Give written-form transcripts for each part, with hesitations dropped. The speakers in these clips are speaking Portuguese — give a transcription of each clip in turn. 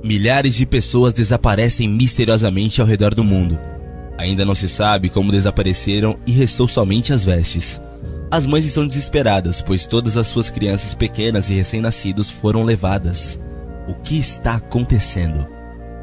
Milhares de pessoas desaparecem misteriosamente ao redor do mundo. Ainda não se sabe como desapareceram e restou somente as vestes. As mães estão desesperadas, pois todas as suas crianças pequenas e recém-nascidos foram levadas. O que está acontecendo?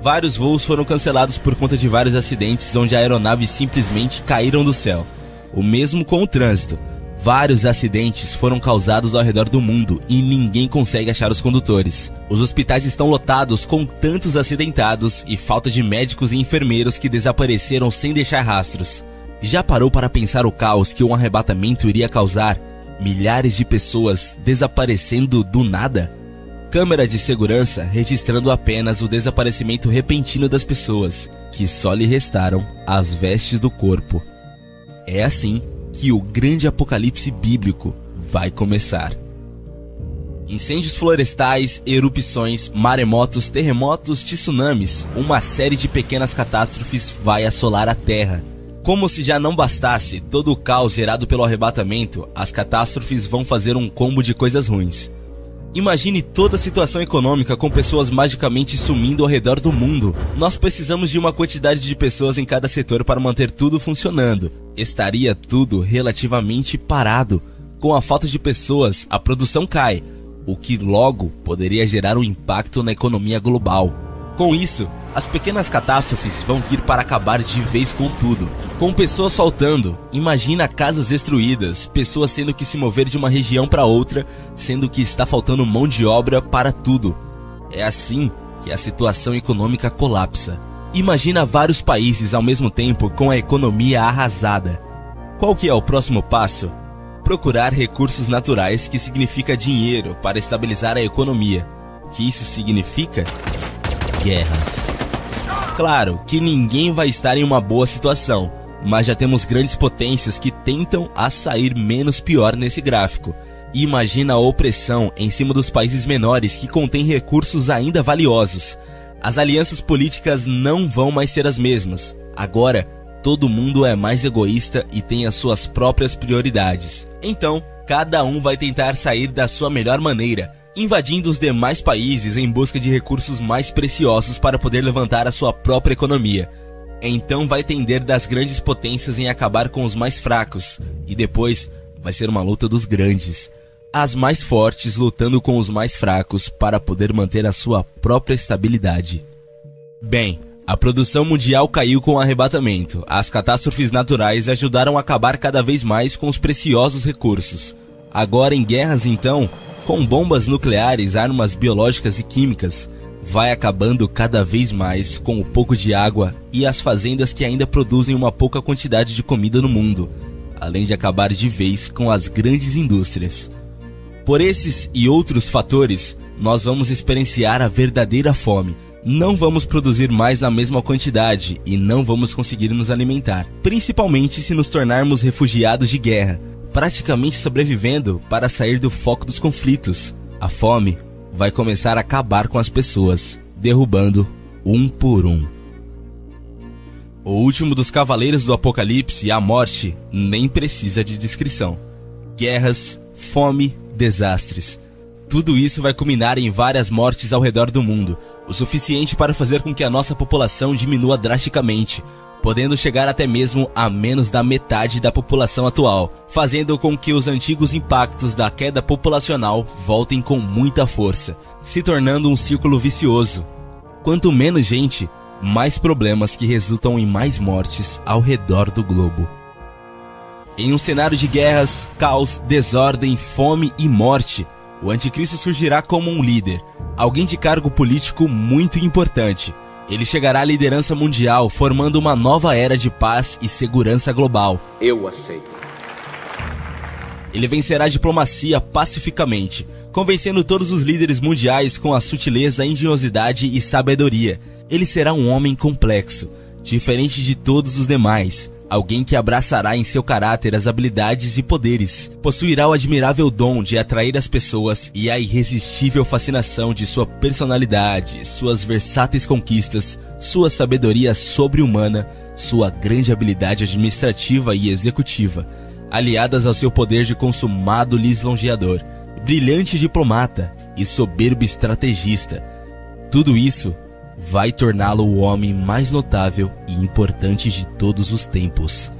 Vários voos foram cancelados por conta de vários acidentes onde aeronaves simplesmente caíram do céu. O mesmo com o trânsito. Vários acidentes foram causados ao redor do mundo e ninguém consegue achar os condutores. Os hospitais estão lotados com tantos acidentados e falta de médicos e enfermeiros que desapareceram sem deixar rastros. Já parou para pensar o caos que um arrebatamento iria causar? Milhares de pessoas desaparecendo do nada? Câmera de segurança registrando apenas o desaparecimento repentino das pessoas, que só lhe restaram as vestes do corpo. É assim que o grande apocalipse bíblico vai começar. Incêndios florestais, erupções, maremotos, terremotos, tsunamis, uma série de pequenas catástrofes vai assolar a Terra. Como se já não bastasse todo o caos gerado pelo arrebatamento, as catástrofes vão fazer um combo de coisas ruins. Imagine toda a situação econômica com pessoas magicamente sumindo ao redor do mundo. Nós precisamos de uma quantidade de pessoas em cada setor para manter tudo funcionando. Estaria tudo relativamente parado. Com a falta de pessoas, a produção cai, o que logo poderia gerar um impacto na economia global. Com isso, as pequenas catástrofes vão vir para acabar de vez com tudo. Com pessoas faltando, imagina casas destruídas, pessoas tendo que se mover de uma região para outra, sendo que está faltando mão de obra para tudo. É assim que a situação econômica colapsa. Imagina vários países ao mesmo tempo com a economia arrasada. Qual que é o próximo passo? Procurar recursos naturais, que significa dinheiro, para estabilizar a economia. O que isso significa? Guerras. Claro que ninguém vai estar em uma boa situação, mas já temos grandes potências que tentam a sair menos pior nesse gráfico. Imagina a opressão em cima dos países menores que contêm recursos ainda valiosos. As alianças políticas não vão mais ser as mesmas. Agora, todo mundo é mais egoísta e tem as suas próprias prioridades. Então, cada um vai tentar sair da sua melhor maneira, invadindo os demais países em busca de recursos mais preciosos para poder levantar a sua própria economia. Então vai tender das grandes potências em acabar com os mais fracos, e depois vai ser uma luta dos grandes. As mais fortes lutando com os mais fracos para poder manter a sua própria estabilidade. Bem, a produção mundial caiu com o arrebatamento. As catástrofes naturais ajudaram a acabar cada vez mais com os preciosos recursos. Agora em guerras então, com bombas nucleares, armas biológicas e químicas, vai acabando cada vez mais com o pouco de água e as fazendas que ainda produzem uma pouca quantidade de comida no mundo, além de acabar de vez com as grandes indústrias. Por esses e outros fatores, nós vamos experienciar a verdadeira fome. Não vamos produzir mais na mesma quantidade e não vamos conseguir nos alimentar, principalmente se nos tornarmos refugiados de guerra, praticamente sobrevivendo para sair do foco dos conflitos. A fome vai começar a acabar com as pessoas, derrubando um por um. O último dos cavaleiros do Apocalipse, a morte, nem precisa de descrição. Guerras, fome, desastres. Tudo isso vai culminar em várias mortes ao redor do mundo, o suficiente para fazer com que a nossa população diminua drasticamente, podendo chegar até mesmo a menos da metade da população atual, fazendo com que os antigos impactos da queda populacional voltem com muita força, se tornando um círculo vicioso. Quanto menos gente, mais problemas que resultam em mais mortes ao redor do globo. Em um cenário de guerras, caos, desordem, fome e morte, o anticristo surgirá como um líder, alguém de cargo político muito importante. Ele chegará à liderança mundial, formando uma nova era de paz e segurança global. Eu aceito. Ele vencerá a diplomacia pacificamente, convencendo todos os líderes mundiais com a sutileza, engenhosidade e sabedoria. Ele será um homem complexo, diferente de todos os demais. Alguém que abraçará em seu caráter as habilidades e poderes. Possuirá o admirável dom de atrair as pessoas e a irresistível fascinação de sua personalidade, suas versáteis conquistas, sua sabedoria sobre-humana, sua grande habilidade administrativa e executiva, aliadas ao seu poder de consumado lisonjeador, brilhante diplomata e soberbo estrategista. tudo isso vai torná-lo o homem mais notável e importante de todos os tempos.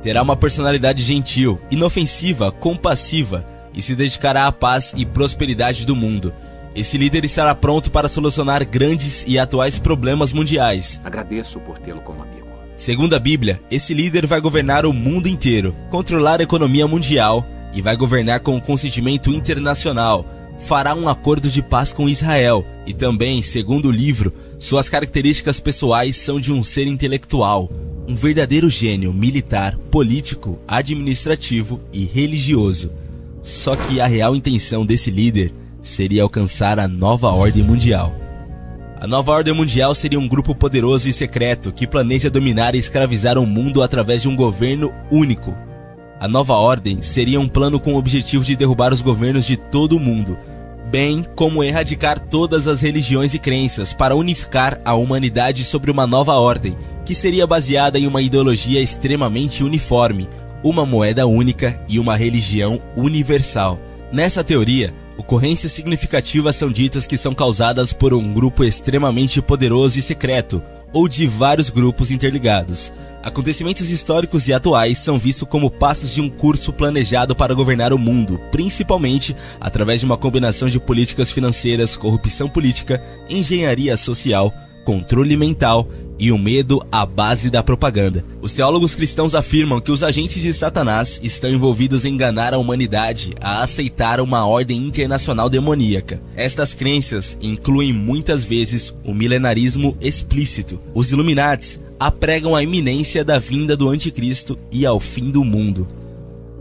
Terá uma personalidade gentil, inofensiva, compassiva e se dedicará à paz e prosperidade do mundo. Esse líder estará pronto para solucionar grandes e atuais problemas mundiais. Agradeço por tê-lo como amigo. Segundo a Bíblia, esse líder vai governar o mundo inteiro, controlar a economia mundial e vai governar com o consentimento internacional. Fará um acordo de paz com Israel e também, segundo o livro, suas características pessoais são de um ser intelectual, um verdadeiro gênio militar, político, administrativo e religioso. Só que a real intenção desse líder seria alcançar a nova ordem mundial. A nova ordem mundial seria um grupo poderoso e secreto que planeja dominar e escravizar o mundo através de um governo único. A nova ordem seria um plano com o objetivo de derrubar os governos de todo o mundo, bem como erradicar todas as religiões e crenças para unificar a humanidade sobre uma nova ordem, que seria baseada em uma ideologia extremamente uniforme, uma moeda única e uma religião universal. Nessa teoria, ocorrências significativas são ditas que são causadas por um grupo extremamente poderoso e secreto, ou de vários grupos interligados. Acontecimentos históricos e atuais são vistos como passos de um curso planejado para governar o mundo, principalmente através de uma combinação de políticas financeiras, corrupção política, engenharia social, controle mental e o medo à base da propaganda. Os teólogos cristãos afirmam que os agentes de Satanás estão envolvidos em enganar a humanidade a aceitar uma ordem internacional demoníaca. Estas crenças incluem muitas vezes o milenarismo explícito. Os Illuminates apregam a iminência da vinda do anticristo e ao fim do mundo.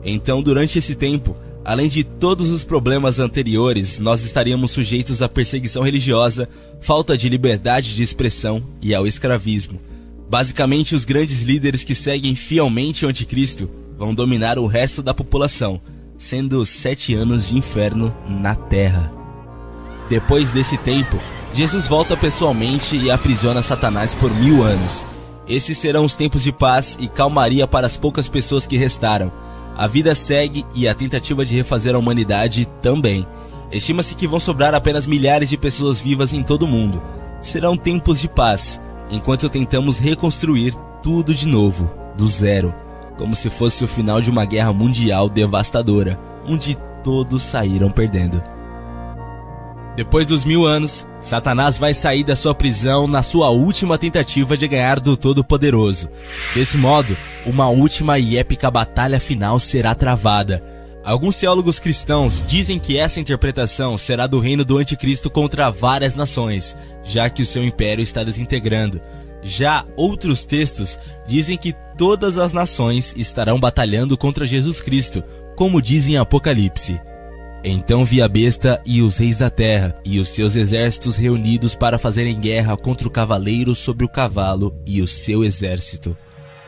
Então, durante esse tempo, além de todos os problemas anteriores, nós estaríamos sujeitos à perseguição religiosa, falta de liberdade de expressão e ao escravismo. Basicamente, os grandes líderes que seguem fielmente o anticristo vão dominar o resto da população, sendo 7 anos de inferno na terra. Depois desse tempo, Jesus volta pessoalmente e aprisiona Satanás por 1000 anos. Esses serão os tempos de paz e calmaria para as poucas pessoas que restaram. A vida segue e a tentativa de refazer a humanidade também. Estima-se que vão sobrar apenas milhares de pessoas vivas em todo o mundo. Serão tempos de paz, enquanto tentamos reconstruir tudo de novo, do zero, como se fosse o final de uma guerra mundial devastadora, onde todos saíram perdendo. Depois dos 1000 anos, Satanás vai sair da sua prisão na sua última tentativa de ganhar do Todo-Poderoso. Desse modo, uma última e épica batalha final será travada. Alguns teólogos cristãos dizem que essa interpretação será do reino do anticristo contra várias nações, já que o seu império está desintegrando. Já outros textos dizem que todas as nações estarão batalhando contra Jesus Cristo, como diz em Apocalipse. Então vi a besta e os reis da terra e os seus exércitos reunidos para fazerem guerra contra o cavaleiro sobre o cavalo e o seu exército.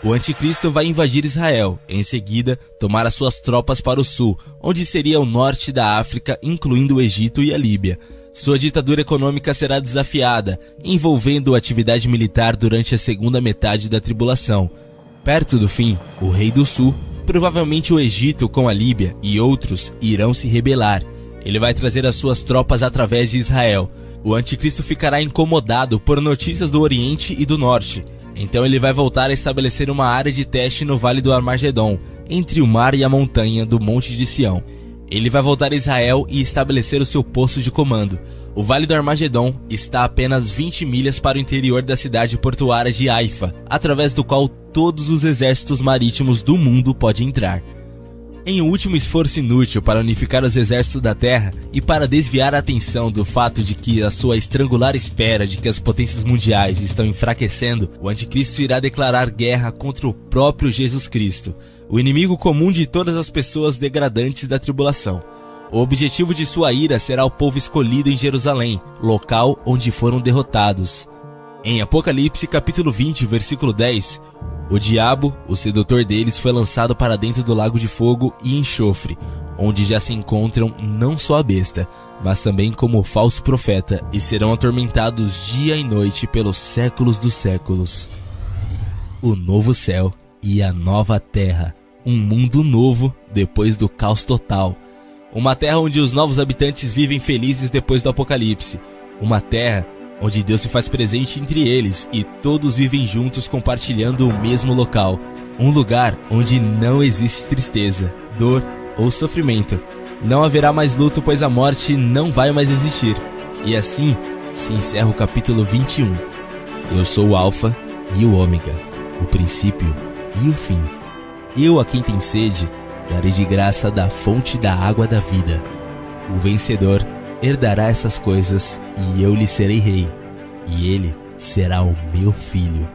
O anticristo vai invadir Israel, em seguida tomar as suas tropas para o sul, onde seria o norte da África, incluindo o Egito e a Líbia. Sua ditadura econômica será desafiada, envolvendo atividade militar durante a segunda metade da tribulação. Perto do fim, o rei do sul, provavelmente o Egito com a Líbia e outros, irão se rebelar. Ele vai trazer as suas tropas através de Israel. O anticristo ficará incomodado por notícias do Oriente e do Norte. Então ele vai voltar a estabelecer uma área de teste no Vale do Armagedon, entre o mar e a montanha do Monte de Sião. Ele vai voltar a Israel e estabelecer o seu posto de comando. O Vale do Armagedon está a apenas 20 milhas para o interior da cidade portuária de Haifa, através do qual todos os exércitos marítimos do mundo podem entrar. Em um último esforço inútil para unificar os exércitos da Terra e para desviar a atenção do fato de que a sua estrangular espera de que as potências mundiais estão enfraquecendo, o anticristo irá declarar guerra contra o próprio Jesus Cristo, o inimigo comum de todas as pessoas degradantes da tribulação. O objetivo de sua ira será o povo escolhido em Jerusalém, local onde foram derrotados. Em Apocalipse capítulo 20, versículo 10, o diabo, o sedutor deles, foi lançado para dentro do lago de fogo e enxofre, onde já se encontram não só a besta, mas também como o falso profeta, e serão atormentados dia e noite pelos séculos dos séculos. O novo céu e a nova terra, um mundo novo depois do caos total. Uma terra onde os novos habitantes vivem felizes depois do apocalipse. Uma terra onde Deus se faz presente entre eles e todos vivem juntos compartilhando o mesmo local. Um lugar onde não existe tristeza, dor ou sofrimento. Não haverá mais luto, pois a morte não vai mais existir. E assim se encerra o capítulo 21. Eu sou o Alfa e o Ômega, o princípio e o fim. Eu, a quem tem sede, darei de graça da fonte da água da vida. O vencedor herdará essas coisas e eu lhe serei rei, e ele será o meu filho.